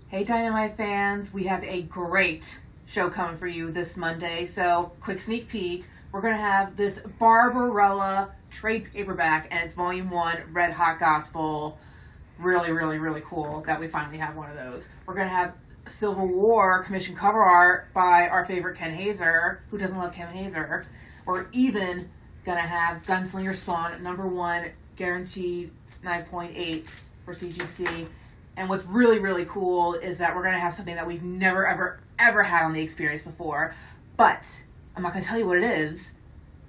Hey Dynamite fans, we have a great show coming for you this Monday. So, quick sneak peek. We're going to have this Barbarella trade paperback, and it's Volume 1, Red Hot Gospel. Really, really, really cool that we finally have one of those. We're going to have Civil War commission cover art by our favorite Ken Hazer. Who doesn't love Ken Hazer? We're even going to have Gunslinger Spawn, number 1, guaranteed 9.8 for CGC. And what's really, really cool is that we're going to have something that we've never, ever, ever had on the experience before. But I'm not going to tell you what it is,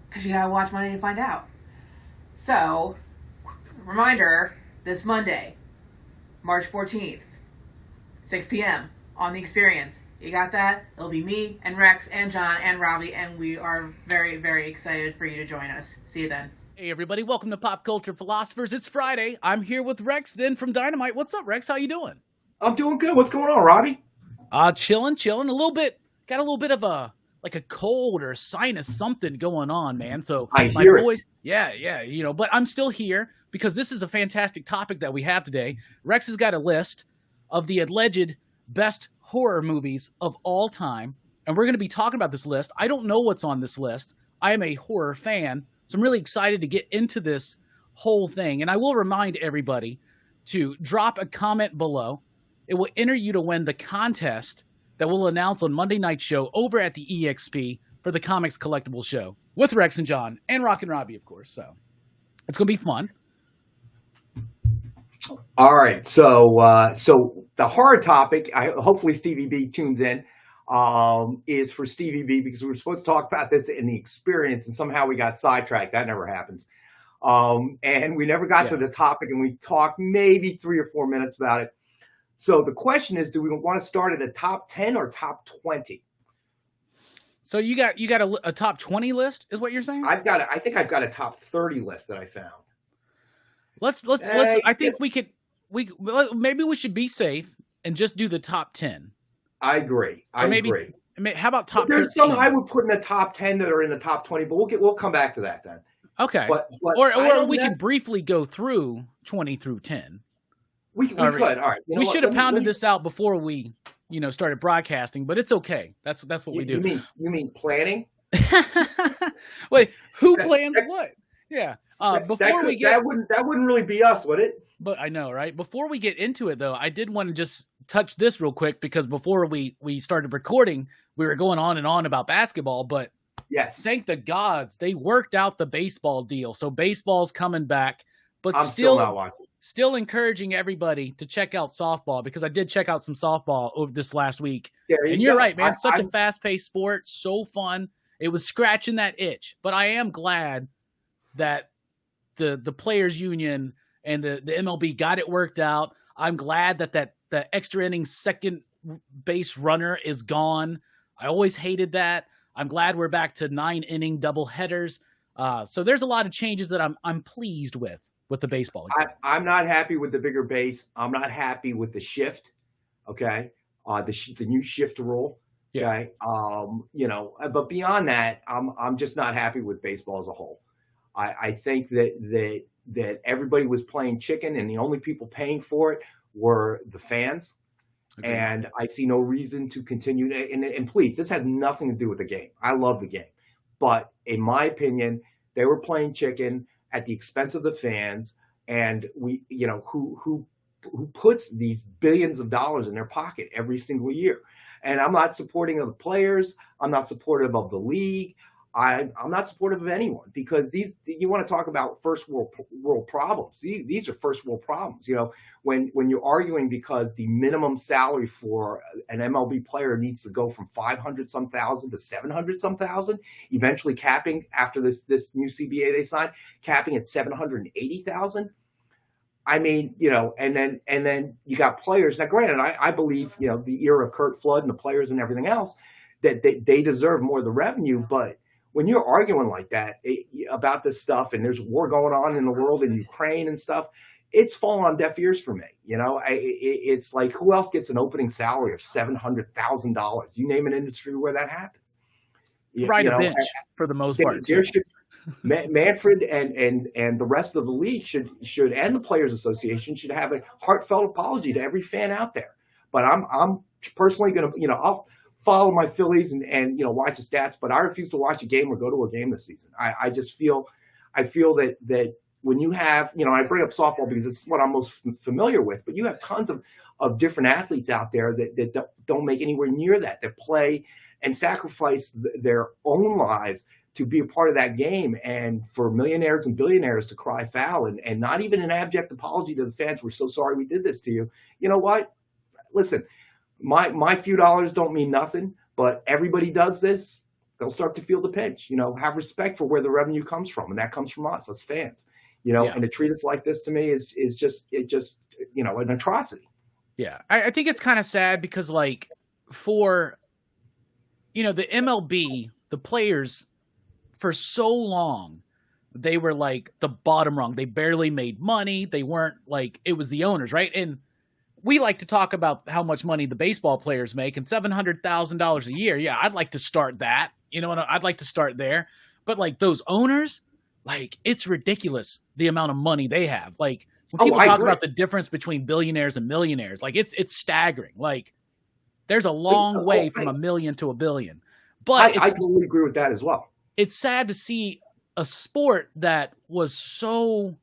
because you got to watch Monday to find out. So, reminder, this Monday, March 14th, 6 p.m. on the experience. You got that? It'll be me and Rex and John and Robbie, and we are very, very excited for you to join us. See you then. Hey everybody, welcome to Pop Culture Philosophers. It's Friday. I'm here with Rex then from Dynamite. What's up, Rex? How you doing? I'm doing good. What's going on, Robbie? Chilling. A little bit, got a little bit of a cold or a sinus something going on, man. So I hear it. Yeah, but I'm still here because this is a fantastic topic that we have today. Rex has got a list of the alleged best horror movies of all time, and we're going to be talking about this list. I don't know what's on this list. I am a horror fan. So I'm really excited to get into this whole thing. And I will remind everybody to drop a comment below. It will enter you to win the contest that we'll announce on Monday Night Show over at the EXP for the Comics Collectibles show with Rex and John and Rockin Robbie, of course. So it's going to be fun. All right. So the horror topic, hopefully Stevie B tunes in, is for Stevie B, because we were supposed to talk about this in the experience and somehow we got sidetracked. That never happens. And we never got to the topic, and we talked maybe 3 or 4 minutes about it. So the question is, do we want to start at a top 10 or top 20? So you got a top 20 list is what you're saying? I think I've got a top 30 list that I found. Let's I think maybe we should be safe and just do the top 10. I agree. I agree. How about top 13? There's some I would put in the top 10 that are in the top 20, but we'll come back to that then. Okay. But or we could briefly go through 20 through 10. We could. All right. We should have pounded this out before we, started broadcasting, but it's okay. That's what we do. You mean planning? Wait, who plans what? Yeah. That wouldn't really be us, would it? But I know, right? Before we get into it, though, I did want to just touch this real quick, because before we started recording, we were going on and on about basketball, but yes, thank the gods they worked out the baseball deal. So baseball's coming back, but I'm still not watching. Still encouraging everybody to check out softball, because I did check out some softball over this last week. And you're right, man. Such a fast-paced sport, so fun. It was scratching that itch, but I am glad that the players union and the MLB got it worked out. I'm glad that the extra inning second base runner is gone. I always hated that. I'm glad we're back to 9-inning double headers. So there's a lot of changes that I'm pleased with the baseball game. I'm not happy with the bigger base. I'm not happy with the shift. Okay. The new shift rule. Okay. Yeah. But beyond that, I'm just not happy with baseball as a whole. I think that everybody was playing chicken, and the only people paying for it were the fans. Okay. And I see no reason to continue. And please, this has nothing to do with the game. I love the game. But in my opinion, they were playing chicken at the expense of the fans. And who puts these billions of dollars in their pocket every single year. And I'm not supporting of the players. I'm not supportive of the league. I'm not supportive of anyone, because you want to talk about first world problems. These are first world problems. When you're arguing because the minimum salary for an MLB player needs to go from 500 some thousand to 700 some thousand, eventually capping after this new CBA they signed, capping at 780,000. I mean, and then you got players. Now, granted, I believe, the era of Curt Flood and the players and everything else, that they deserve more of the revenue, but when you're arguing like that about this stuff, and there's war going on in the world in Ukraine and stuff, it's fallen on deaf ears for me. It's like, who else gets an opening salary of $700,000? You name an industry where that happens. Right, a bench for the most part. Manfred and the rest of the league should and the Players Association should have a heartfelt apology to every fan out there. But I'm personally going to, I'll follow my Phillies and watch the stats, but I refuse to watch a game or go to a game this season. I just feel, that when you have, I bring up softball because it's what I'm most familiar with, but you have tons of different athletes out there that don't make anywhere near that play and sacrifice their own lives to be a part of that game, and for millionaires and billionaires to cry foul and not even an abject apology to the fans. We're so sorry we did this to you. You know what? Listen, my few dollars don't mean nothing, but everybody does this. They'll start to feel the pinch. Have respect for where the revenue comes from, and that comes from us as fans. And to treat us like this to me is just an atrocity. Yeah, I think it's kind of sad because for the MLB, the players, for so long, they were the bottom rung. They barely made money. They weren't it was the owners, right? And we like to talk about how much money the baseball players make, and $700,000 a year. Yeah, I'd like to start that. I'd like to start there. But those owners, it's ridiculous the amount of money they have. When people talk about the difference between billionaires and millionaires, it's staggering. There's a long way from $1 million to $1 billion. But I totally agree with that as well. It's sad to see a sport that was so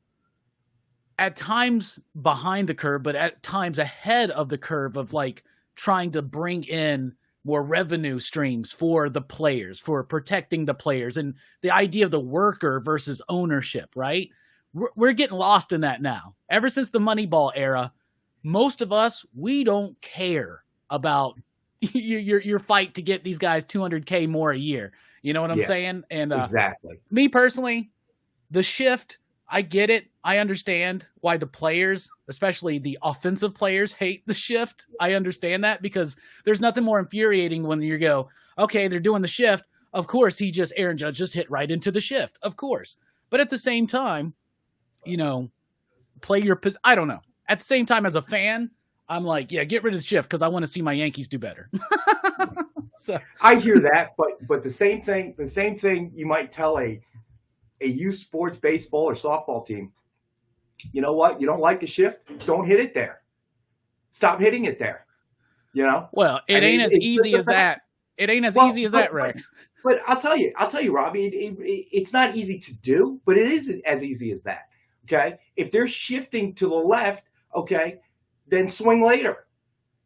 at times behind the curve, but at times ahead of the curve of trying to bring in more revenue streams for the players, for protecting the players, and the idea of the worker versus ownership, right? We're getting lost in that now. Ever since the Moneyball era, most of us, we don't care about your fight to get these guys $200K more a year. You know what I'm saying? And exactly. Me personally, the shift, I get it. I understand why the players, especially the offensive players, hate the shift. I understand that because there's nothing more infuriating when you go, okay, they're doing the shift. Of course, Aaron Judge just hit right into the shift. Of course. But at the same time, play your position. I don't know. At the same time, as a fan, I'm get rid of the shift because I want to see my Yankees do better. So I hear that, but the same thing you might tell a youth sports baseball or softball team. You know what? You don't like the shift? Don't hit it there. Stop hitting it there. Well, it ain't as easy as that. It ain't as easy as that, Rex. But I'll tell you, Robbie, it's not easy to do, but it is as easy as that. Okay, if they're shifting to the left, okay, then swing later.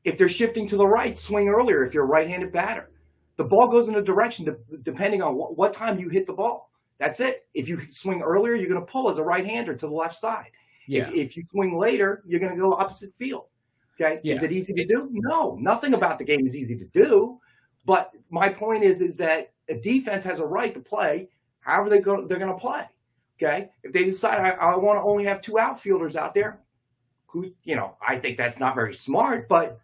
If they're shifting to the right, swing earlier if you're a right-handed batter. The ball goes in a direction depending on what time you hit the ball. That's it. If you swing earlier, you're going to pull as a right-hander to the left side. Yeah. If you swing later, you're going to go opposite field. Okay. Yeah. Is it easy to do? No, nothing about the game is easy to do. But my point is that a defense has a right to play however they're going to play. Okay. If they decide I want to only have two outfielders out there, I think that's not very smart, but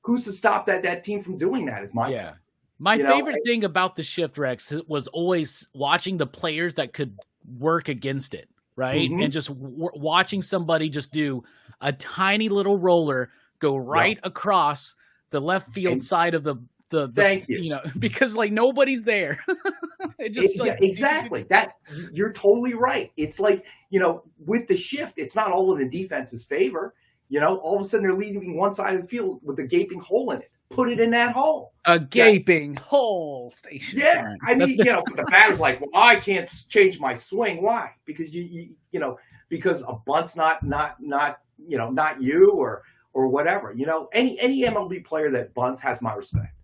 who's to stop that team from doing that is my point. My favorite thing about the shift, Rex, was always watching the players that could work against it, right? Mm-hmm. And just watching somebody just do a tiny little roller go right across the left field side of the thank you. Because nobody's there. It just exactly. That you're totally right. It's with the shift, it's not all in the defense's favor. All of a sudden they're leaving one side of the field with a gaping hole in it. Put it in that hole. A gaping hole station. Yeah. I mean, the batter's well, I can't change my swing. Why? Because because a bunt's not you or whatever. Any MLB player that bunts has my respect.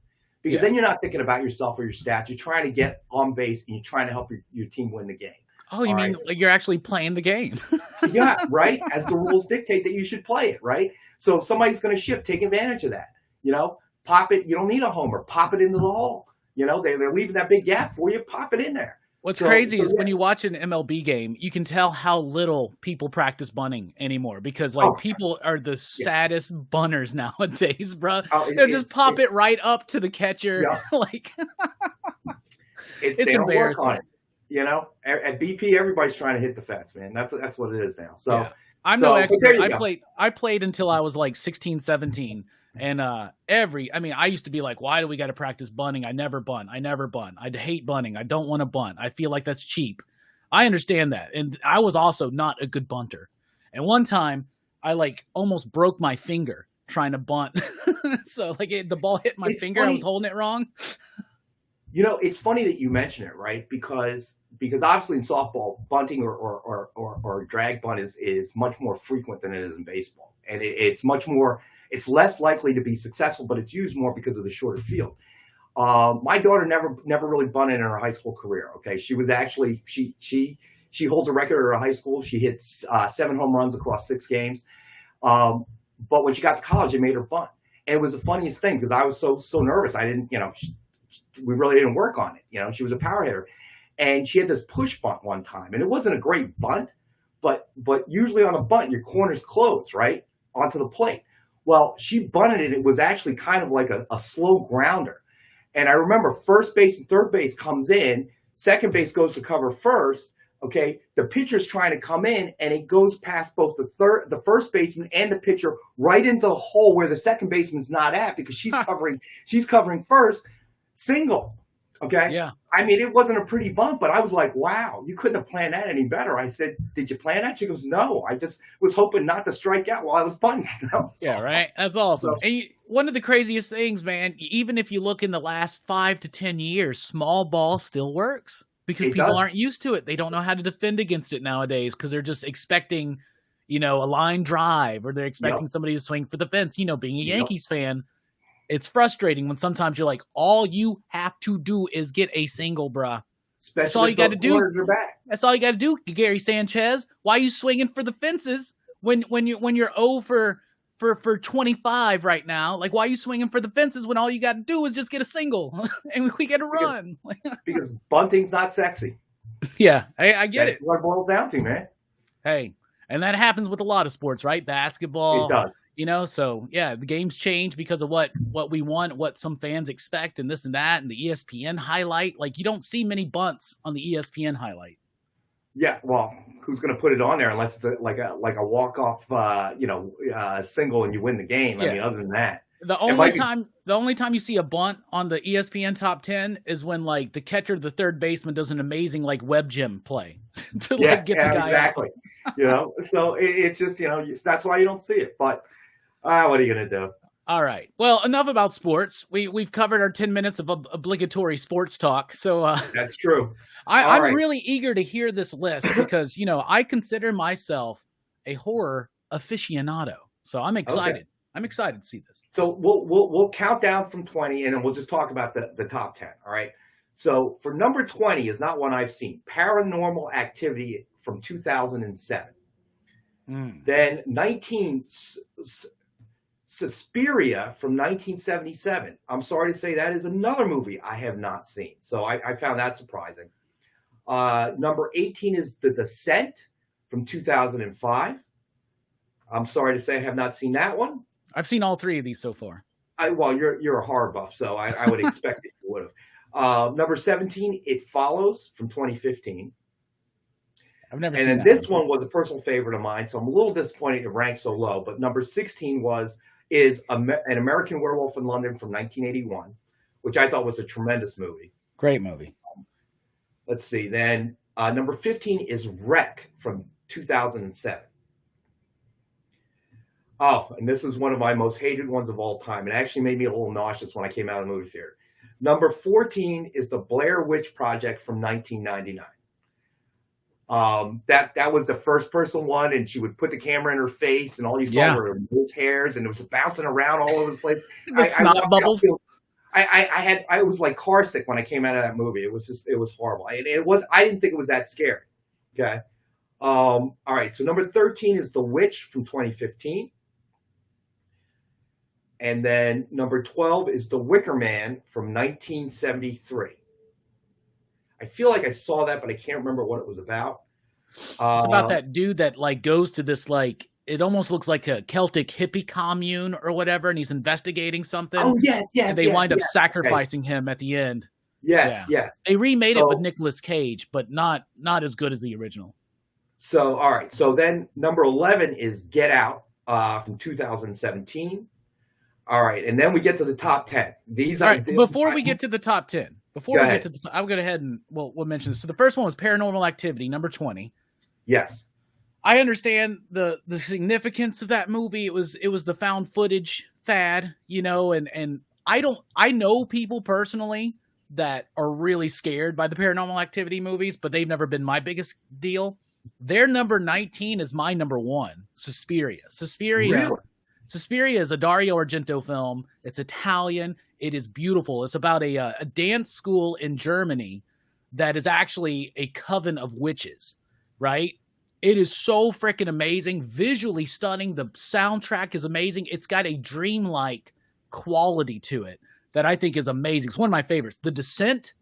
Because then you're not thinking about yourself or your stats. You're trying to get on base and you're trying to help your team win the game. Oh, you mean you're actually playing the game? Yeah, right. As the rules dictate that you should play it, right? So if somebody's going to shift, take advantage of that. Pop it. You don't need a homer. Pop it into the hole. They're leaving that big gap for you. Pop it in there. What's crazy is when you watch an MLB game, you can tell how little people practice bunting anymore because people are the saddest bunters nowadays, bro. They'll just pop it right up to the catcher. Yeah. It's embarrassing. At BP, everybody's trying to hit the fence, man. That's what it is now. So I'm no expert. I played until I was 16, 17. And I used to be why do we got to practice bunting? I never bunt. I hate bunting. I don't want to bunt. I feel like that's cheap. I understand that. And I was also not a good bunter. And one time I almost broke my finger trying to bunt. So like the ball hit my finger. Funny. I was holding it wrong. You know, it's funny that you mention it, right? Because obviously in softball, bunting or drag bunt is much more frequent than it is in baseball, and it's less likely to be successful, but it's used more because of the shorter field. My daughter never really bunted in her high school career. Okay, she was actually she holds a record at her high school. She hit 7 home runs across 6 games. But when she got to college, it made her bunt, and it was the funniest thing because I was so nervous. I didn't, we really didn't work on it. She was a power hitter, and she had this push bunt one time, and it wasn't a great bunt, but usually on a bunt, your corner's closed, right, onto the plate. Well, she bunted it. It was actually kind of like a slow grounder. And I remember first base and third base comes in, second base goes to cover first. Okay, the pitcher's trying to come in, and it goes past both the first baseman and the pitcher right into the hole where the second baseman's not at because she's covering first. Single. Okay. Yeah. I mean, it wasn't a pretty bunt, but I was like, wow, you couldn't have planned that any better. I said, did you plan that? She goes, no, I just was hoping not to strike out while I was bunting. Yeah, right. That's awesome. So, And one of the craziest things, man, even if you look in the last 5 to 10 years, small ball still works because people aren't used to it. They don't know how to defend against it nowadays because they're just expecting, a line drive, or they're expecting somebody to swing for the fence. Being a Yankees fan, it's frustrating when sometimes you're like, all you have to do is get a single, bruh. Especially that's all you got to do. That's all you got to do, Gary Sanchez. Why are you swinging for the fences when you're 0 for 25 right now? Like, why are you swinging for the fences when all you got to do is just get a single and we get to run? Because bunting's not sexy. Yeah, I get it. That's what it boils down to, man. Hey, and that happens with a lot of sports, right? Basketball. It does. So yeah, the games change because of what we want, what some fans expect, and this and that, and the ESPN highlight. Like, you don't see many bunts on the ESPN highlight. Yeah, well, who's going to put it on there unless it's like a walk-off, single and you win the game? Yeah. I mean, other than that, the only time you see a bunt on the ESPN top 10 is when like the catcher, the third baseman, does an amazing like web gym play to get the guy exactly. out. So it's just that's why you don't see it. But what are you going to do? All right. Well, enough about sports. We've covered our 10 minutes of obligatory sports talk. So that's true. I'm right. really eager to hear this list because, I consider myself a horror aficionado. So I'm excited. Okay. I'm excited to see this. So we'll count down from 20 and then we'll just talk about the top 10. All right. So for number 20 is not one I've seen. Paranormal Activity from 2007. Then 19 Suspiria from 1977. I'm sorry to say that is another movie I have not seen. So I found that surprising. Number 18 is The Descent from 2005. I'm sorry to say I have not seen that one. I've seen all 3 of these so far. Well, you're a horror buff, so I would expect that you would have. Number 17, It Follows from 2015. I've never seen that. And then this one was a personal favorite of mine, so I'm a little disappointed it ranked so low. But number 16 is An American Werewolf in London from 1981, which I thought was a tremendous movie. Great movie. Let's see. Then number 15 is Wreck from 2007. Oh, and this is one of my most hated ones of all time. It actually made me a little nauseous when I came out of the movie theater. Number 14 is The Blair Witch Project from 1999. That was the first person one, and she would put the camera in her face, and all you saw were her nose hairs, and it was bouncing around all over the place. The snot bubbles. I was like car sick when I came out of that movie. It was horrible. I didn't think it was that scary. Okay. All right. So number 13 is The Witch from 2015. And then number 12 is The Wicker Man from 1973. I feel like I saw that, but I can't remember what it was about. It's about that dude that like goes to this like, it almost looks like a Celtic hippie commune or whatever, and he's investigating something. Oh, yes. And they wind up sacrificing him at the end. Yes. They remade it with Nicolas Cage, but not as good as the original. So, all right. So then number 11 is Get Out from 2017. All right. And then we get to the top 10. Before we get to the top 10, I'll go ahead and we'll mention this. So the first one was Paranormal Activity, number 20. Yes. I understand the significance of that movie. It was the found footage fad, you know, and I know people personally that are really scared by the Paranormal Activity movies, but they've never been my biggest deal. Their number 19 is my number 1, Suspiria. Really? Suspiria is a Dario Argento film. It's Italian. It is beautiful. It's about a dance school in Germany that is actually a coven of witches, right? It is so freaking amazing, visually stunning. The soundtrack is amazing. It's got a dreamlike quality to it that I think is amazing. It's one of my favorites. The Descent,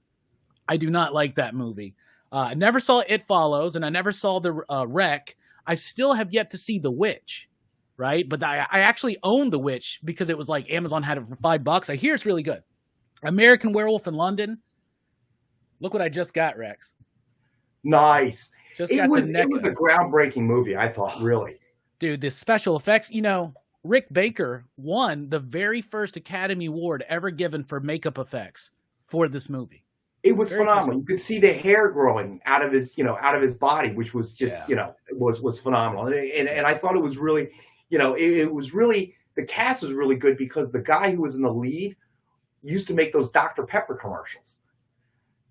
I do not like that movie. I never saw It Follows, and I never saw The Wreck. I still have yet to see The Witch, right? But I actually own The Witch because it was like Amazon had it for $5. I hear it's really good. American Werewolf in London. Look what I just got, Rex. Nice. It was the a groundbreaking movie, I thought, really. Dude, the special effects, you know, Rick Baker won the very first Academy Award ever given for makeup effects for this movie. It was phenomenal. You could see the hair growing out of his body, which was just, was phenomenal. And I thought it was really, it was really, the cast was really good because the guy who was in the lead used to make those Dr. Pepper commercials.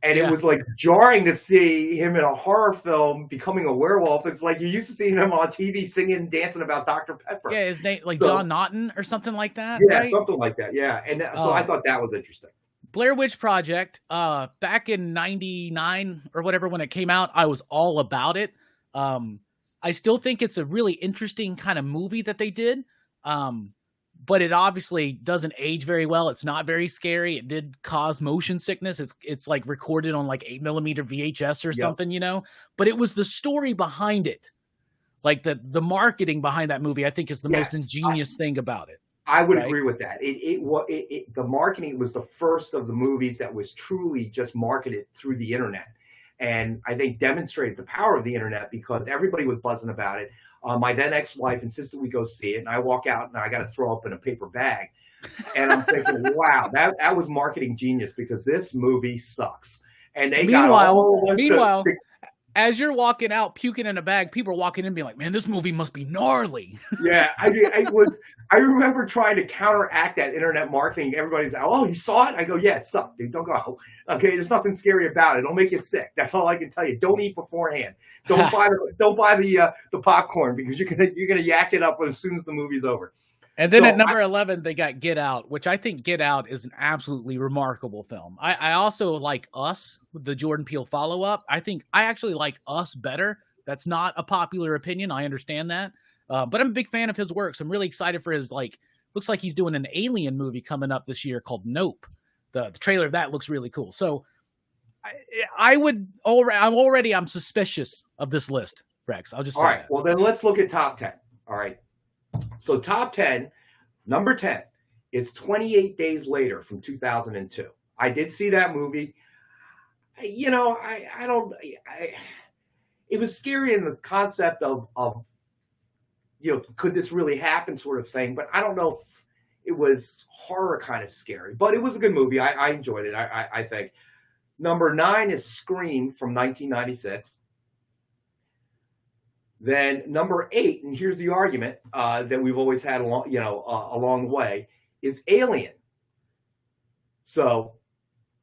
And it was like jarring to see him in a horror film becoming a werewolf. It's like you used to see him on TV singing, dancing about Dr. Pepper. Yeah, his name, like John Naughton or something like that. Yeah, right? something like that. Yeah. And so I thought that was interesting. Blair Witch Project, back in 99 or whatever, when it came out, I was all about it. I still think it's a really interesting kind of movie that they did. But it obviously doesn't age very well. It's not very scary. It did cause motion sickness. It's like recorded on like 8mm VHS or something, you know, but it was the story behind it. Like the marketing behind that movie, I think is the most ingenious thing about it. I would agree with that. The marketing was the first of the movies that was truly just marketed through the internet. And I think demonstrated the power of the internet because everybody was buzzing about it. My then ex-wife insisted we go see it, and I walk out and I got to throw up in a paper bag. And I'm thinking, wow, that was marketing genius because this movie sucks. And they meanwhile, as you're walking out puking in a bag, people are walking in being like, man, this movie must be gnarly. Yeah, I remember trying to counteract that internet marketing. Everybody's like, oh, you saw it? I go, yeah, it sucked, dude. Don't go. Okay, there's nothing scary about it. It'll make you sick. That's all I can tell you. Don't eat beforehand. Don't buy the popcorn because you're gonna yak it up as soon as the movie's over. And then at number 11, they got Get Out, which I think Get Out is an absolutely remarkable film. I also like Us, the Jordan Peele follow-up. I think I actually like Us better. That's not a popular opinion. I understand that. But I'm a big fan of his works. I'm really excited for his, looks like he's doing an Alien movie coming up this year called Nope. The trailer of that looks really cool. So I'm suspicious of this list, Rex. I'll just say that. Well, then let's look at top 10. All right. So top 10, number 10 is 28 Days Later from 2002. I did see that movie. It was scary in the concept of could this really happen sort of thing, but I don't know if it was horror kind of scary, but it was a good movie. I enjoyed it. I think. Number 9 is Scream from 1996. Then number 8, and here's the argument that we've always had along the way, is Alien. So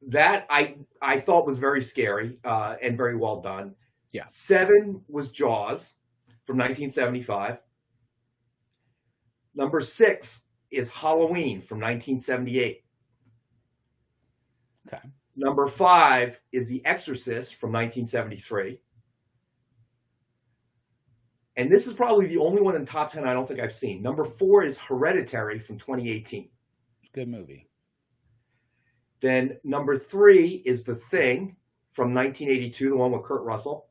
that I thought was very scary and very well done. Yeah. 7 was Jaws from 1975. Number 6 is Halloween from 1978. Okay. Number 5 is The Exorcist from 1973. And this is probably the only one in top 10 I don't think I've seen. Number 4 is Hereditary from 2018. Good movie. Then number 3 is The Thing from 1982, the one with Kurt Russell.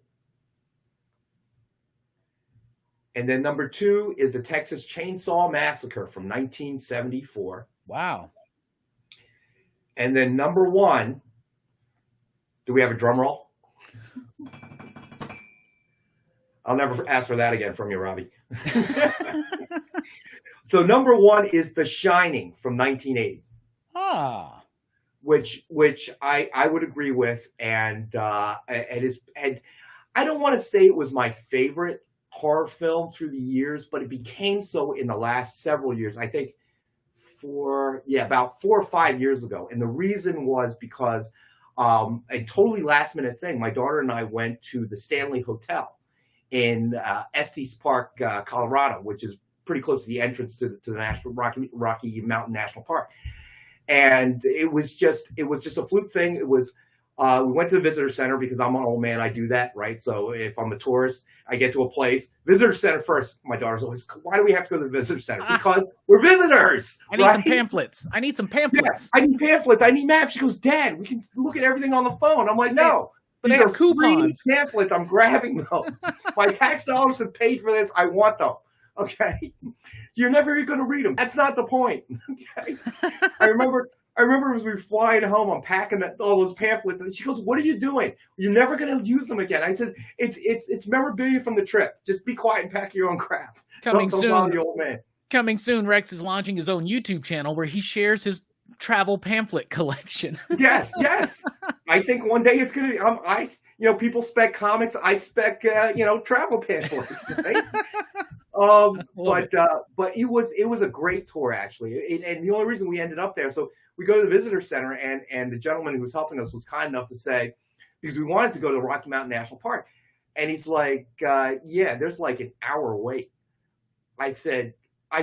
And then number 2 is The Texas Chainsaw Massacre from 1974. Wow. And then number 1, do we have a drum roll? I'll never ask for that again from you, Robbie. So number 1 is The Shining from 1980. Which I would agree with, and I don't want to say it was my favorite horror film through the years, but it became so in the last several years. I think about 4 or 5 years ago. And the reason was because a totally last minute thing. My daughter and I went to the Stanley Hotel in Estes Park, Colorado, which is pretty close to the entrance to the National Rocky Mountain National Park. And it was just a fluke thing. It was we went to the visitor center because I'm an old man. I do that, right? So if I'm a tourist, I get to a place, visitor center first. My daughter's always, why do we have to go to the visitor center? Because we're visitors. I need some pamphlets. I need some pamphlets. Yeah, I need pamphlets. I need maps. She goes, Dad, we can look at everything on the phone. I'm like, no. But they have coupons. Pamphlets. I'm grabbing them. My tax dollars have paid for this. I want them. Okay, you're never going to read them. That's not the point. Okay, I remember as we were flying home, I'm packing all those pamphlets, and she goes, "What are you doing? You're never going to use them again." I said, "It's memorabilia from the trip. Just be quiet and pack your own crap." Coming don't soon, bother the old man. Coming soon, Rex is launching his own YouTube channel where he shares his travel pamphlet collection. Yes. I think one day it's going to be, people spec comics. I spec, travel pamphlets. Right? But it was a great tour, actually. And the only reason we ended up there, so we go to the visitor center, and the gentleman who was helping us was kind enough to say, because we wanted to go to Rocky Mountain National Park. And he's like, yeah, there's like an hour wait. I said,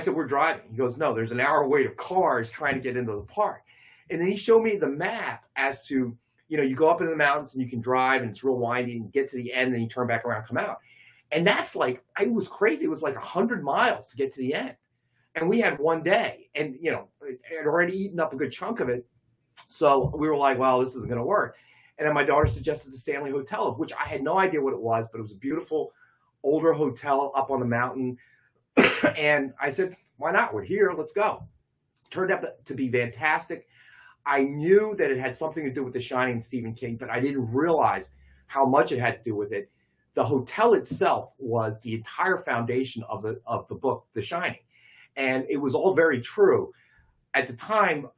we're driving. He goes, no, there's an hour wait of cars trying to get into the park. And then he showed me the map as to, you go up into the mountains and you can drive and it's real windy and get to the end and then you turn back around, come out. And that's like, it was crazy. It was like 100 miles to get to the end. And we had one day and, had already eaten up a good chunk of it. So we were like, well, this isn't going to work. And then my daughter suggested the Stanley Hotel, of which I had no idea what it was, but it was a beautiful older hotel up on the mountain. And I said, why not? We're here. Let's go. Turned out to be fantastic. I knew that it had something to do with The Shining and Stephen King, but I didn't realize how much it had to do with it. The hotel itself was the entire foundation of the book, The Shining. And it was all very true. At the time,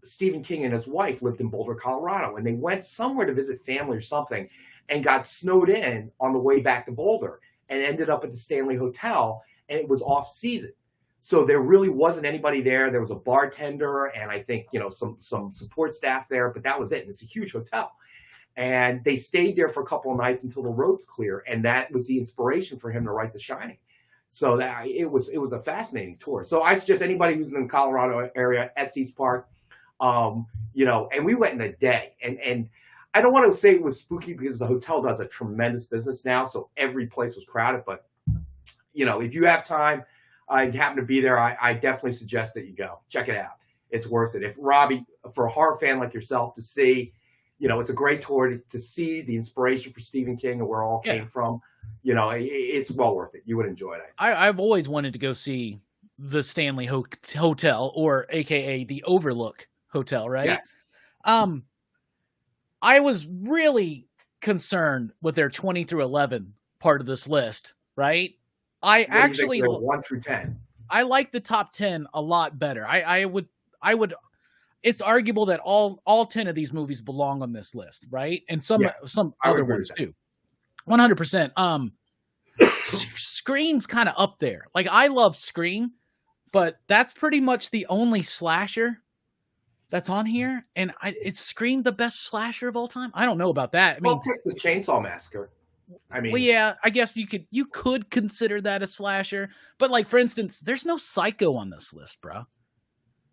Stephen King and his wife lived in Boulder, Colorado, and they went somewhere to visit family or something and got snowed in on the way back to Boulder and ended up at the Stanley Hotel, and it was off season. So there really wasn't anybody there. There was a bartender and I think, some support staff there, but that was it. And it's a huge hotel. And they stayed there for a couple of nights until the roads clear. And that was the inspiration for him to write The Shining. So that it was a fascinating tour. So I suggest anybody who's in the Colorado area, Estes Park, and we went in a day. And I don't want to say it was spooky because the hotel does a tremendous business now. So every place was crowded. But, if you have time, I happen to be there, I definitely suggest that you go. Check it out. It's worth it. If Robbie, for a horror fan like yourself, to see, it's a great tour to see the inspiration for Stephen King and where it all came from. It's well worth it. You would enjoy it. I've always wanted to go see the Stanley Hotel, or AKA the Overlook Hotel, right? Yes. I was really concerned with their 20 through 11 part of this list, right? I actually 1 through 10. I like the top 10 a lot better. I would. It's arguable that all 10 of these movies belong on this list, right? And some other ones too. 100%. Scream's kind of up there. Like, I love Scream, but that's pretty much the only slasher that's on here. And is Scream the best slasher of all time? I don't know about that. I mean, the Chainsaw Massacre. Well, yeah, I guess you could consider that a slasher, but like, for instance, there's no Psycho on this list, bro.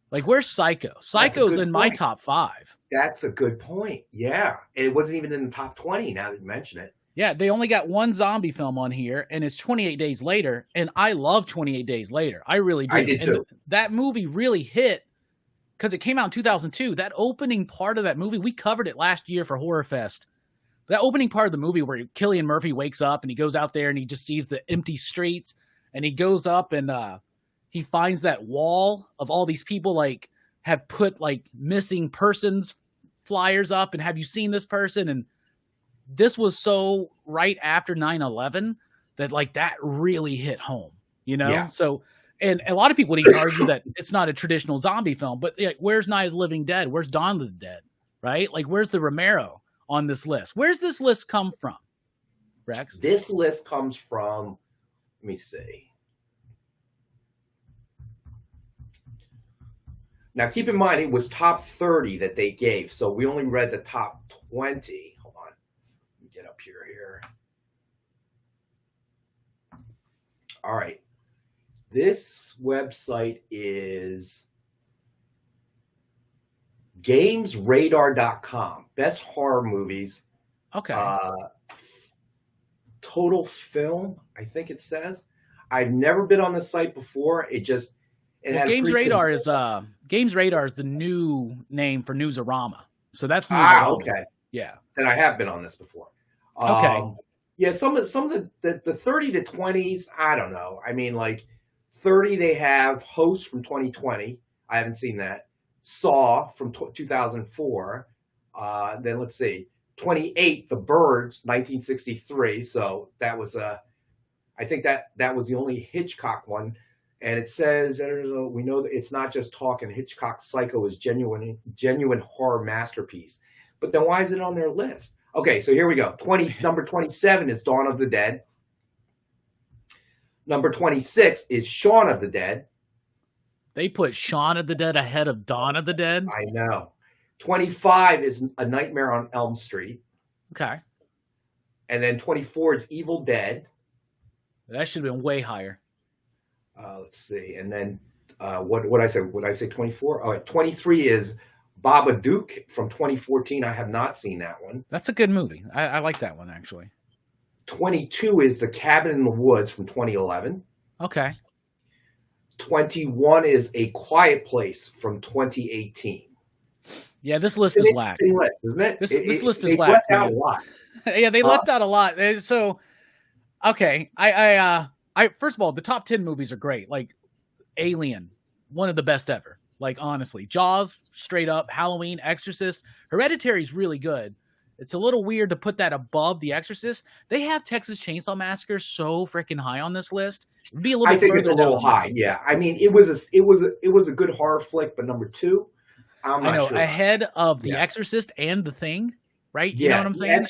Like, where's Psycho? Psycho's in my top 5. That's a good point. Yeah, and it wasn't even in the top 20. Now that you mention it. Yeah, they only got one zombie film on here, and it's 28 Days Later, and I love 28 Days Later. I really do. I did too. That movie really hit because it came out in 2002. That opening part of that movie, we covered it last year for Horror Fest. That opening part of the movie where Cillian Murphy wakes up and he goes out there and he just sees the empty streets, and he goes up and he finds that wall of all these people like have put like missing persons flyers up and have you seen this person? And this was so right after 9/11 that like that really hit home, Yeah. So, and a lot of people would even argue that it's not a traditional zombie film, but like, where's Night of the Living Dead? Where's Dawn of the Dead? Right? Like, where's the Romero on this list? Where's this list come from, Rex? This list comes from me see. Now, keep in mind, it was top 30 that they gave, so we only read the top 20. Hold on. Let me get up here. All right. This website is gamesradar.com. Best horror movies. Okay. Total film, I think it says. I've never been on this site before. Games Radar is the new name for Newsarama. So that's Newsarama. Okay. Yeah. Then I have been on this before. Okay. Yeah, some of the 30 to 20s, I don't know. I mean, like 30, they have Host from 2020. I haven't seen that. Saw from 2004. Then let's see. 28, The Birds, 1963. So that was I think that was the only Hitchcock one. And it says, we know that it's not just talk, and Hitchcock's Psycho is genuine horror masterpiece. But then why is it on their list? Okay, so here we go. Number 27 is Dawn of the Dead. Number 26 is Shaun of the Dead. They put Shaun of the Dead ahead of Dawn of the Dead? I know. 25 is A Nightmare on Elm Street. Okay. And then 24 is Evil Dead. That should have been way higher. Let's see. And then what I say? Would I say 24? Oh, 23 is Babadook from 2014. I have not seen that one. That's a good movie. I like that one, actually. 22 is The Cabin in the Woods from 2011. Okay. 21 is A Quiet Place from 2018. Yeah, this list is whack. List, isn't it? This list is whack. Left out a lot. Yeah, they left out a lot. So, okay, I first of all, the top 10 movies are great. Like Alien, one of the best ever. Like honestly, Jaws, straight up. Halloween, Exorcist, Hereditary is really good. It's a little weird to put that above The Exorcist. They have Texas Chainsaw Massacre so freaking high on this list. It'd be a little. I think it's a little high. Yeah, I mean, it was a good horror flick, but number 2, I'm not sure. Ahead of The Exorcist and The Thing, right? You know what I'm saying?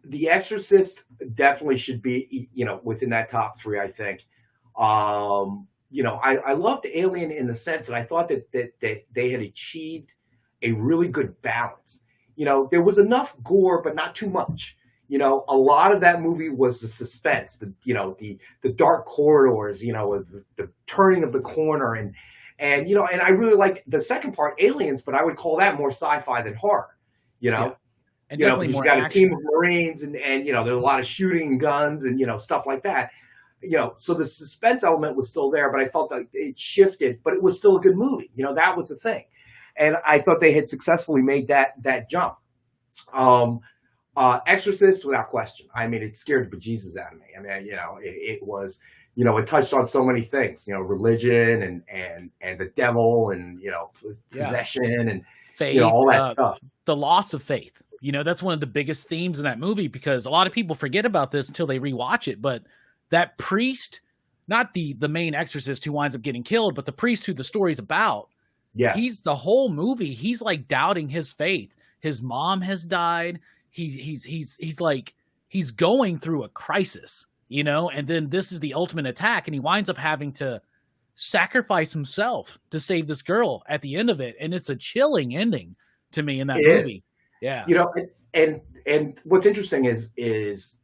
The Exorcist definitely should be, within that top 3, I think. I loved Alien in the sense that I thought that they had achieved a really good balance. There was enough gore, but not too much. A lot of that movie was the suspense, the dark corridors, the turning of the corner, and I really liked the second part, Aliens, but I would call that more sci-fi than horror. And because you got a team of Marines, and there's a lot of shooting guns and stuff like that. So the suspense element was still there, but I felt like it shifted, but it was still a good movie. That was the thing. And I thought they had successfully made that jump. Exorcist, without question. I mean, it scared the bejesus out of me. I mean, it was, it touched on so many things, religion and the devil and, possession and faith, all that stuff. The loss of faith. That's one of the biggest themes in that movie, because a lot of people forget about this until they rewatch it. But that priest, not the main exorcist who winds up getting killed, but the priest who the story's about, he's the whole movie. He's like doubting his faith. His mom has died. He's going through a crisis, and then this is the ultimate attack, and he winds up having to sacrifice himself to save this girl at the end of it. And it's a chilling ending to me in that movie. Yeah. And what's interesting is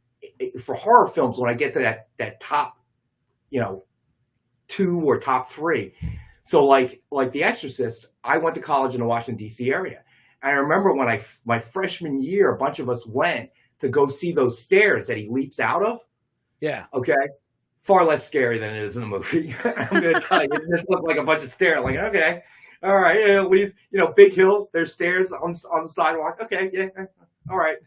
for horror films, when I get to that top, 2 or top 3. So like The Exorcist, I went to college in the Washington, D.C. area. I remember when my freshman year, a bunch of us went to go see those stairs that he leaps out of. Yeah. Okay. Far less scary than it is in the movie. I'm going to tell you, it just looked like a bunch of stairs. Like, okay, all right, it leads, big hill. There's stairs on the sidewalk. Okay, yeah, all right,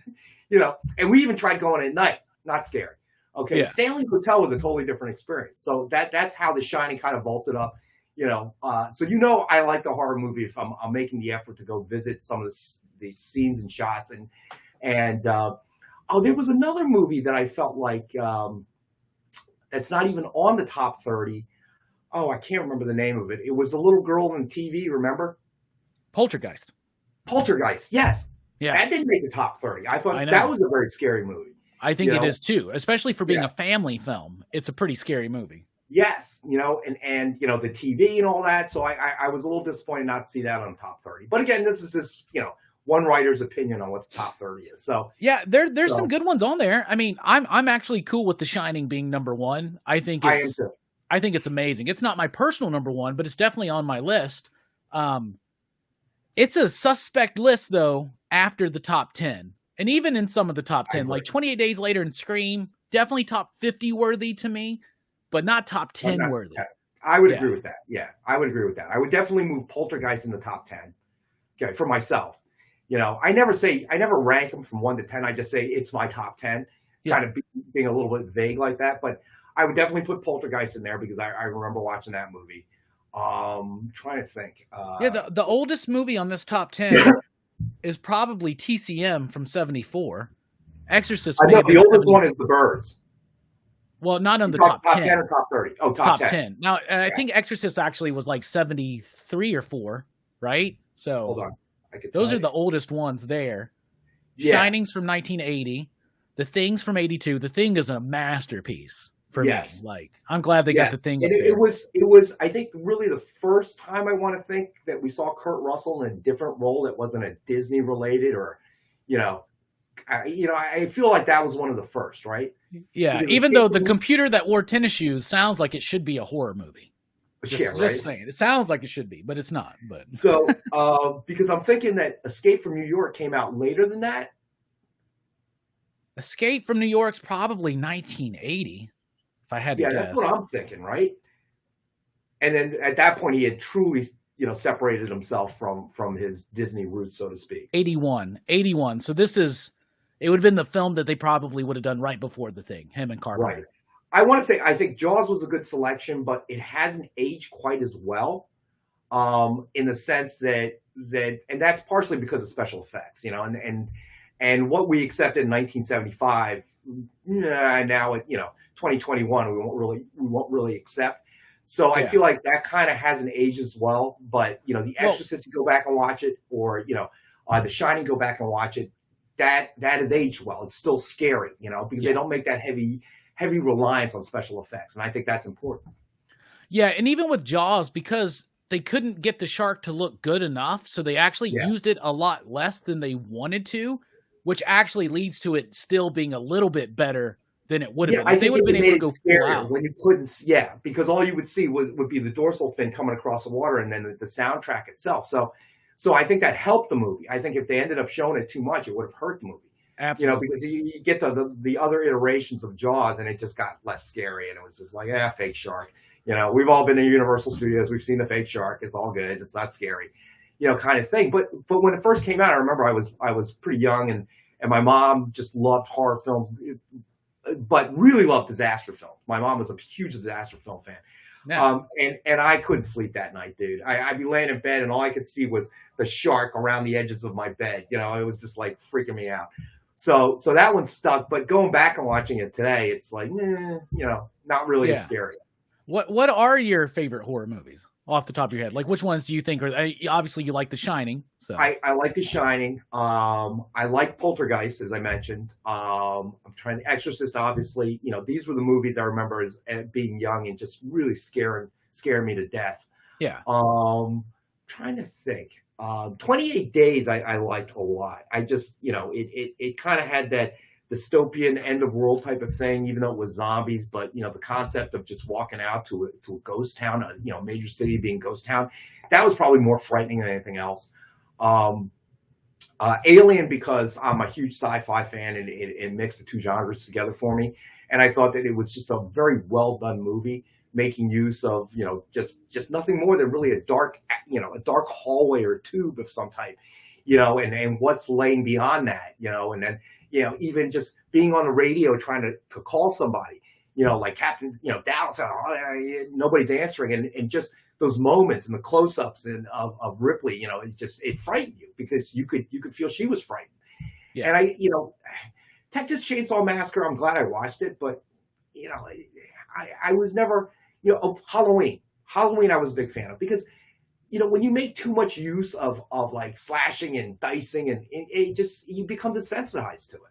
And we even tried going at night. Not scary. Okay. Yeah. Stanley Hotel was a totally different experience. So that's how The Shining kind of vaulted up. So I like the horror movie if I'm making the effort to go visit some of the scenes and shots and there was another movie that I felt like that's not even on the top 30. Oh, I can't remember the name of it. It was the little girl on TV. Remember? Poltergeist. Yes. Yeah. That didn't make the top 30. I thought that was a very scary movie. I think You it know? is too, especially for being Yeah. a family film. It's a pretty scary movie. Yes, and the TV and all that. So I was a little disappointed not to see that on the top 30. But again, this is just one writer's opinion on what the top 30 is. So Yeah, there's some so good ones on there. I mean, I'm actually cool with The Shining being number one. I am too. I think it's amazing. It's not my personal number one, but it's definitely on my list. It's a suspect list though after the top 10. And even in some of the top 10, like 28 Days Later and Scream, definitely top 50 worthy to me, but not top 10 worthy. I would agree with that. Yeah, I would agree with that. I would definitely move Poltergeist in the top 10. Okay, for myself. I never rank them from 1 to 10. I just say it's my top 10, kind of being a little bit vague like that. But I would definitely put Poltergeist in there because I remember watching that movie. Trying to think. The oldest movie on this top 10 is probably TCM from 74. Exorcist. I know the oldest one is The Birds. Well, not on the top 10. 10 or top 30? Oh, top 10. Now, I think Exorcist actually was like 73 or 4, right? So Hold on. Those are the oldest ones there. Yeah. Shining's from 1980. The Thing's from 82. The Thing is a masterpiece for me. Like, I'm glad they got The Thing. And it was, I think, really the first time I want to think that we saw Kurt Russell in a different role that wasn't a Disney related or, I feel like that was one of the first, right? Yeah. Because even though the computer that wore tennis shoes sounds like it should be a horror movie. Just saying. It sounds like it should be, but it's not. But so, because I'm thinking that Escape from New York came out later than that. Escape from New York's probably 1980, if I had to guess. Yeah, that's what I'm thinking, right? And then at that point, he had truly, separated himself from his Disney roots, so to speak. 81. So it would have been the film that they probably would have done right before The Thing, him and Carpenter. Right. I want to say I think Jaws was a good selection, but it hasn't aged quite as well, in the sense that and that's partially because of special effects, and what we accepted in 1975, now at 2021 we won't really accept. So I feel like that kind of hasn't aged as well. But The Exorcist, you go back and watch it, or The Shining, go back and watch it. That has aged well. It's still scary, because they don't make that heavy reliance on special effects. And I think that's important. Yeah. And even with Jaws, because they couldn't get the shark to look good enough, so they actually used it a lot less than they wanted to, which actually leads to it still being a little bit better than it would have been. If they would have been able to go full out. When you couldn't, because all you would see would be the dorsal fin coming across the water and then the soundtrack itself. So I think that helped the movie. I think if they ended up showing it too much, it would have hurt the movie. Absolutely. Because you get the other iterations of Jaws, and it just got less scary, and it was just like, fake shark. We've all been to Universal Studios. We've seen the fake shark. It's all good. It's not scary, kind of thing. But when it first came out, I remember I was pretty young, and my mom just loved horror films, but really loved disaster films. My mom was a huge disaster film fan. Yeah. And I couldn't sleep that night, dude. I'd be laying in bed, and all I could see was the shark around the edges of my bed. It was just like freaking me out. So that one stuck, but going back and watching it today, it's like, not really as scary. What are your favorite horror movies off the top of your head? Like, which ones do you think are? Obviously, you like The Shining. So I like The Shining. I like Poltergeist, as I mentioned. I'm trying The Exorcist. Obviously, these were the movies I remember as being young and just really scaring me to death. Yeah. Trying to think. 28 Days I liked a lot. I just, it kind of had that dystopian end of world type of thing, even though it was zombies, but the concept of just walking out to a ghost town, a major city being ghost town, that was probably more frightening than anything else. Alien, because I'm a huge sci-fi fan, and it mixed the two genres together for me. And I thought that it was just a very well done movie, making use of, just nothing more than really a dark hallway or tube of some type, and what's laying beyond that, and then, even just being on the radio trying to call somebody, like Captain, Dallas, nobody's answering. And just those moments and the close-ups of Ripley, it frightened you because you could feel she was frightened. Yeah. And Texas Chainsaw Massacre, I'm glad I watched it, but, I was never, Halloween I was a big fan of, because, when you make too much use of like slashing and dicing, and it just, you become desensitized to it,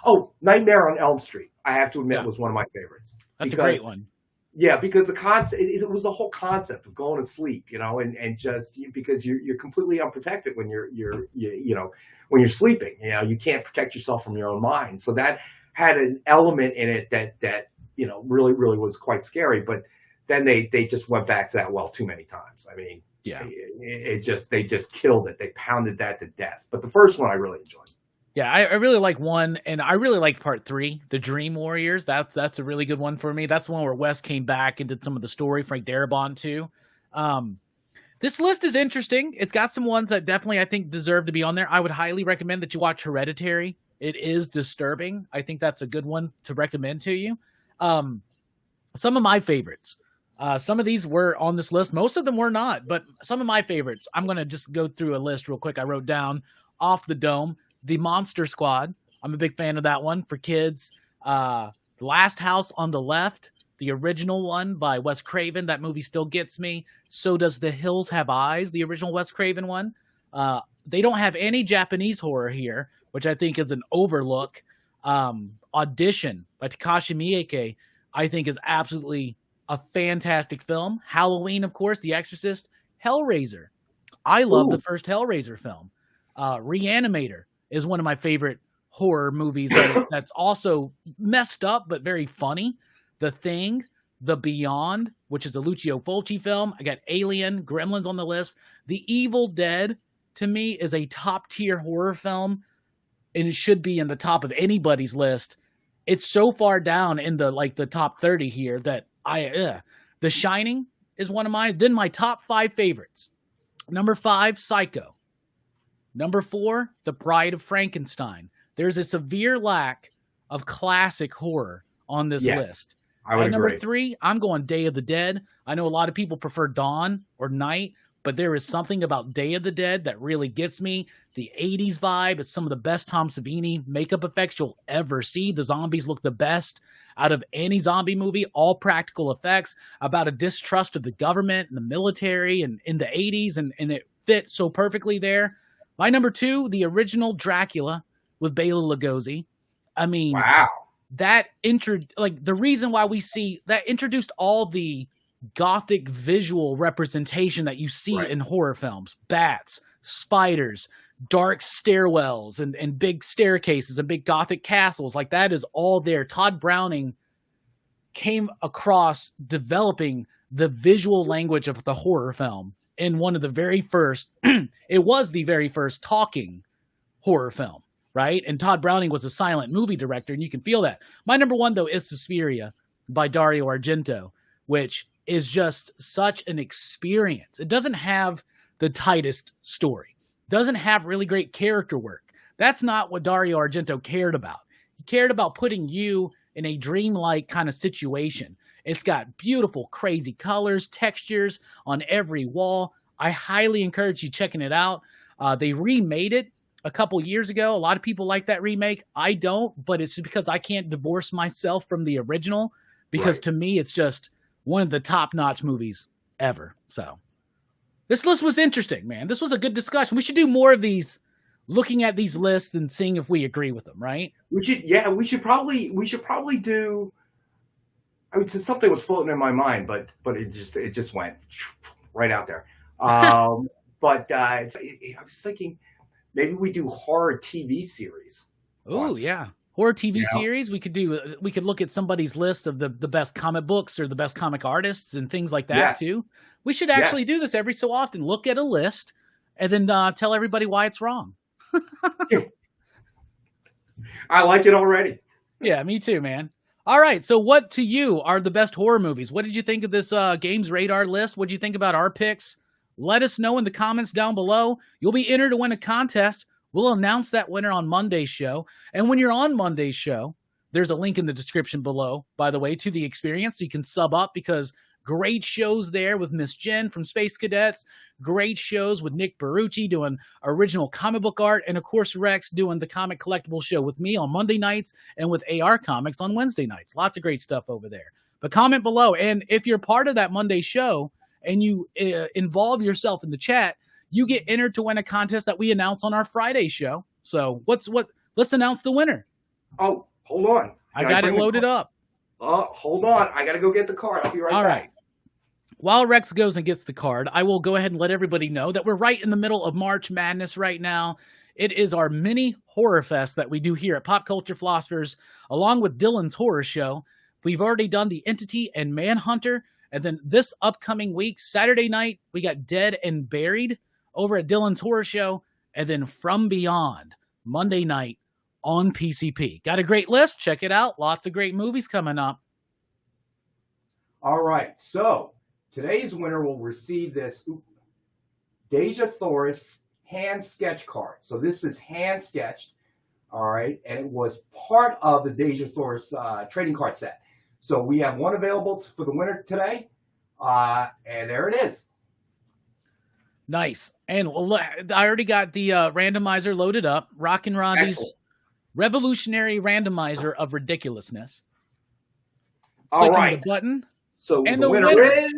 Oh, Nightmare on Elm Street, I have to admit, Yeah, was one of my favorites. that's a Because great one. yeah, because the concept, it was the whole concept of going to sleep, and just because you're completely unprotected when when you're sleeping, you can't protect yourself from your own mind. So that had an element in it that really really was quite scary. But then they just went back to that well too many times. I mean, Yeah. they just killed it. They pounded that to death. But the first one I really enjoyed. Yeah, I really like 1, and I really like part 3, The Dream Warriors. That's a really good one for me. That's the one where Wes came back and did some of the story, Frank Darabont too. This list is interesting. It's got some ones that definitely I think deserve to be on there. I would highly recommend that you watch Hereditary. It is disturbing. I think that's a good one to recommend to you. Some of my favorites. Some of these were on this list. Most of them were not, but some of my favorites. I'm going to just go through a list real quick. I wrote down Off the Dome, The Monster Squad. I'm a big fan of that one for kids. The Last House on the Left, the original one by Wes Craven. That movie still gets me. So does The Hills Have Eyes, the original Wes Craven one. They don't have any Japanese horror here, which I think is an overlook. Audition by Takashi Miike, I think is absolutely a fantastic film. Halloween, of course, The Exorcist, Hellraiser. I love the first Hellraiser film. Reanimator is one of my favorite horror movies that's also messed up but very funny. The Thing, The Beyond, which is a Lucio Fulci film. I got Alien, Gremlins on the list. The Evil Dead, to me, is a top-tier horror film, and it should be in the top of anybody's list. It's so far down in the top 30 here that The Shining is one of mine. Then my top 5 favorites. Number 5, Psycho. Number 4, The Bride of Frankenstein. There's a severe lack of classic horror on this list. I would At number agree. 3, I'm going Day of the Dead. I know a lot of people prefer Dawn or Night, but there is something about Day of the Dead that really gets me. The 80s vibe. It's some of the best Tom Savini makeup effects you'll ever see. The zombies look the best out of any zombie movie. All practical effects, about a distrust of the government and the military and in the 80s, and it fits so perfectly there. My number 2, the original Dracula with Bela Lugosi. I mean, Wow. the reason why we see that introduced all the gothic visual representation that you see in horror films. Bats, spiders, dark stairwells, and big staircases and big gothic castles. Like, that is all there. Todd Browning came across developing the visual language of the horror film in one of the very first, it was the very first talking horror film, right? And Todd Browning was a silent movie director, and you can feel that. My number 1, though, is Suspiria by Dario Argento, which is just such an experience. It doesn't have the tightest story, doesn't have really great character work. That's not what Dario Argento cared about. He cared about putting you in a dreamlike kind of situation. It's got beautiful, crazy colors, textures on every wall. I highly encourage you checking it out. They remade it a couple years ago. A lot of people like that remake. I don't, but it's because I can't divorce myself from the original, because to me, it's just one of the top-notch movies ever. So this list was interesting, man. This was a good discussion. We should do more of these, looking at these lists and seeing if we agree with them, right? We should probably do. I mean, since something was floating in my mind, but it just went right out there. But I was thinking maybe we do horror TV series. Oh yeah, horror TV series. We could look at somebody's list of the best comic books or the best comic artists and things like that too. We should actually do this every so often. Look at a list and then tell everybody why it's wrong. I like it already. Yeah, me too, man. All right, so what to you are the best horror movies? What did you think of this Games Radar list? What did you think about our picks? Let us know in the comments down below. You'll be entered to win a contest. We'll announce that winner on Monday's show. And when you're on Monday's show, there's a link in the description below, by the way, to the experience. So you can sub up, because great shows there with Miss Jen from Space Cadets. Great shows with Nick Barucci doing original comic book art. And, of course, Rex doing the Comic Collectibles show with me on Monday nights and with AR Comics on Wednesday nights. Lots of great stuff over there. But comment below. And if you're part of that Monday show and you involve yourself in the chat, you get entered to win a contest that we announce on our Friday show. So let's announce the winner. Oh, hold on. I got it loaded up. Oh, hold on. I got to go get the card. I'll be right back. All right. While Rex goes and gets the card, I will go ahead and let everybody know that we're right in the middle of March Madness right now. It is our mini horror fest that we do here at Pop Culture Philosophers, along with Dylan's Horror Show. We've already done the Entity and Manhunter, and then this upcoming week, Saturday night, we got Dead and Buried over at Dylan's Horror Show, and then From Beyond, Monday night on PCP. Got a great list. Check it out. Lots of great movies coming up. All right. So today's winner will receive this Deja Thoris hand sketch card. So this is hand sketched. All right. And it was part of the Deja Thoris trading card set. So we have one available for the winner today. And there it is. Nice. And I already got the randomizer loaded up. Rockin Robbie's Excellent. Revolutionary Randomizer of Ridiculousness. All Clicking right. the button. So And the the winner is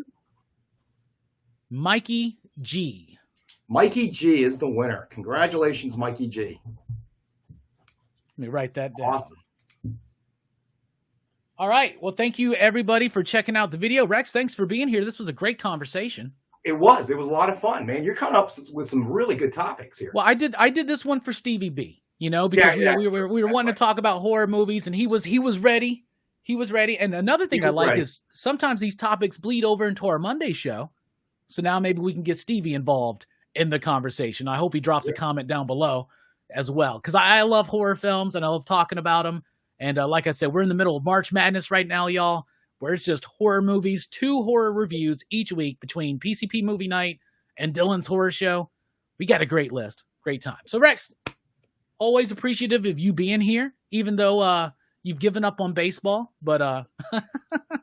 Mikey G. Mikey G is the winner. Congratulations, Mikey G. Let me write that down. Awesome. All right. Well, thank you, everybody, for checking out the video. Rex, thanks for being here. This was a great conversation. It was a lot of fun, man. You're coming up with some really good topics here. Well, I did this one for Stevie B, because we were wanting to talk about horror movies, and he was ready. He was ready. And another thing I like is sometimes these topics bleed over into our Monday show. So now maybe we can get Stevie involved in the conversation. I hope he drops a comment down below as well, because I love horror films and I love talking about them. And like I said, we're in the middle of March Madness right now, y'all, where it's just horror movies, 2 horror reviews each week between PCP Movie Night and Dylan's Horror Show. We got a great list. Great time. So, Rex, always appreciative of you being here, even though you've given up on baseball. But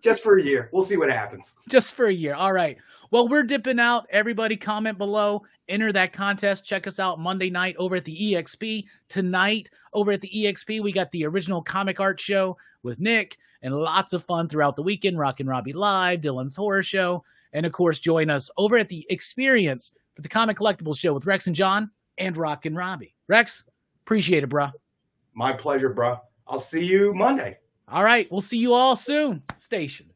just for a year. We'll see what happens. Just for a year. All right. Well, we're dipping out. Everybody comment below. Enter that contest. Check us out Monday night over at the EXP. Tonight over at the EXP, we got the original comic art show with Nick and lots of fun throughout the weekend. Rockin Robbie Live, Dylan's Horror Show. And, of course, join us over at the Experience for the Comic Collectibles show with Rex and John and Rockin Robbie. Rex, appreciate it, bro. My pleasure, bro. I'll see you Monday. All right. We'll see you all soon. Station.